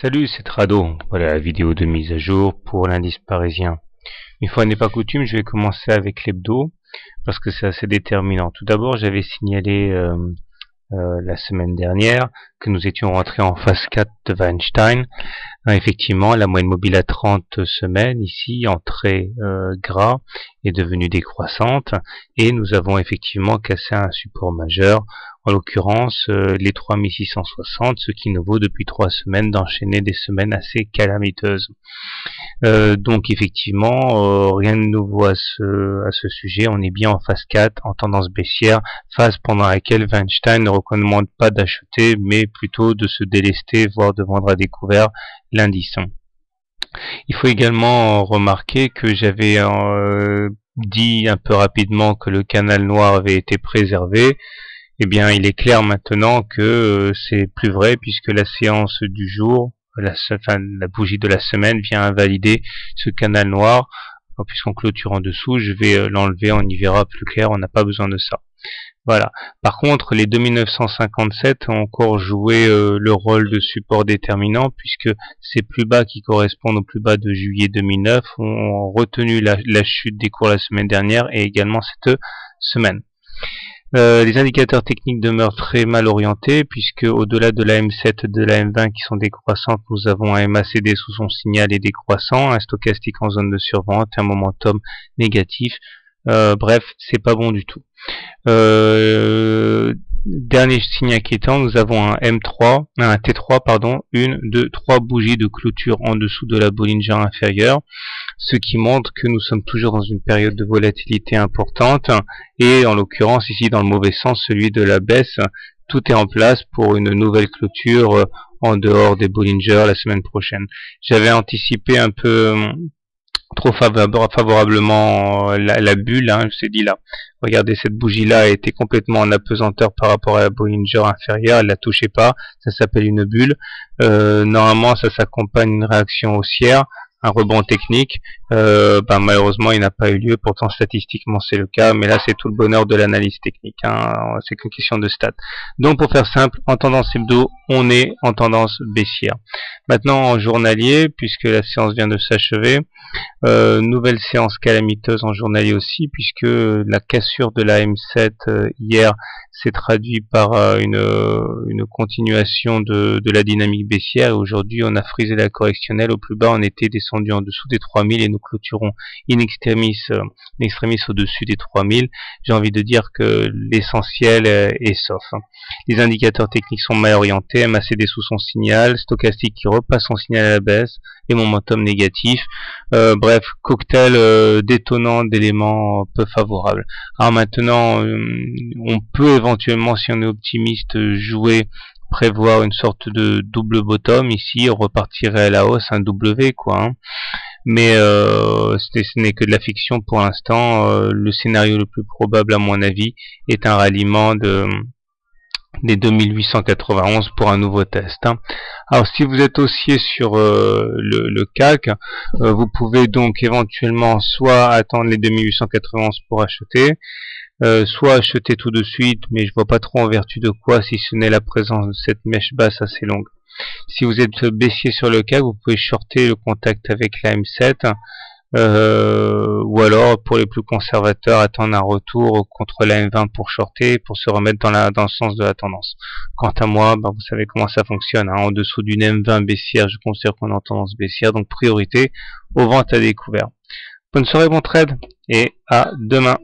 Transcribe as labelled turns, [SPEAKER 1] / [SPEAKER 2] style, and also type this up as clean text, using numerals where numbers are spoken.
[SPEAKER 1] Salut, c'est Trado. Voilà la vidéo de mise à jour pour l'indice parisien. Une fois n'est pas coutume, je vais commencer avec l'hebdo parce que c'est assez déterminant. Tout d'abord, j'avais signalé la semaine dernière que nous étions rentrés en phase 4 de Weinstein. Effectivement, la moyenne mobile à 30 semaines ici, entrée gras, est devenue décroissante et nous avons effectivement cassé un support majeur, en l'occurrence les 3660, ce qui nous vaut depuis 3 semaines d'enchaîner des semaines assez calamiteuses. Donc effectivement, rien de nouveau à ce sujet, on est bien en phase 4, en tendance baissière, phase pendant laquelle Weinstein ne recommande pas d'acheter, mais plutôt de se délester, voire de vendre à découvert l'indice. Il faut également remarquer que j'avais dit un peu rapidement que le canal noir avait été préservé. Eh bien, il est clair maintenant que c'est plus vrai puisque la séance du jour, la bougie de la semaine vient invalider ce canal noir. Puisqu'on clôture en dessous, je vais l'enlever, on y verra plus clair, on n'a pas besoin de ça. Voilà. Par contre, les 2957 ont encore joué le rôle de support déterminant puisque ces plus bas qui correspondent aux plus bas de juillet 2009 ont retenu la chute des cours la semaine dernière et également cette semaine. Les indicateurs techniques demeurent très mal orientés puisque au-delà de la M7 et de la M20 qui sont décroissantes, nous avons un MACD sous son signal et décroissant, un stochastique en zone de survente, un momentum négatif. Bref, c'est pas bon du tout. Dernier signe inquiétant, nous avons un T3, pardon, 1, 2, 3 bougies de clôture en dessous de la Bollinger inférieure, ce qui montre que nous sommes toujours dans une période de volatilité importante, et en l'occurrence ici dans le mauvais sens, celui de la baisse, tout est en place pour une nouvelle clôture en dehors des Bollinger la semaine prochaine. J'avais anticipé un peu trop favorablement la bulle, je me suis dit là, regardez, cette bougie là a été complètement en apesanteur par rapport à la Bollinger inférieure, elle la touchait pas, ça s'appelle une bulle. Normalement ça s'accompagne d'une réaction haussière, un rebond technique. Malheureusement il n'a pas eu lieu, pourtant statistiquement c'est le cas, mais là c'est tout le bonheur de l'analyse technique, c'est qu'une question de stats. Donc pour faire simple, en tendance hebdo, on est en tendance baissière. Maintenant en journalier, puisque la séance vient de s'achever, nouvelle séance calamiteuse en journalier aussi, puisque la cassure de la M7 hier s'est traduite par une continuation de la dynamique baissière, et aujourd'hui on a frisé la correctionnelle. Au plus bas on était descendu en dessous des 3000 et nous clôturons in extremis au-dessus des 3000. J'ai envie de dire que l'essentiel est sauf. Les indicateurs techniques sont mal orientés, MACD sous son signal, stochastique qui repasse son signal à la baisse et momentum négatif. Bref, cocktail détonnant d'éléments peu favorables. Alors maintenant, on peut éventuellement, si on est optimiste, prévoir une sorte de double bottom ici, on repartirait à la hausse, un W quoi. Mais ce n'est que de la fiction pour l'instant. Le scénario le plus probable à mon avis est un ralliement des 2891 pour un nouveau test. Alors si vous êtes haussier sur le CAC, vous pouvez donc éventuellement soit attendre les 2891 pour acheter, soit acheter tout de suite, mais je vois pas trop en vertu de quoi si ce n'est la présence de cette mèche basse assez longue. Si vous êtes baissier sur le CAC, vous pouvez shorter le contact avec la M7, ou alors pour les plus conservateurs attendre un retour contre la M20 pour shorter, pour se remettre dans le sens de la tendance. Quant à moi, vous savez comment ça fonctionne, en dessous d'une M20 baissière, je considère qu'on est en tendance baissière, donc priorité aux ventes à découvert. Bonne soirée, bon trade et à demain.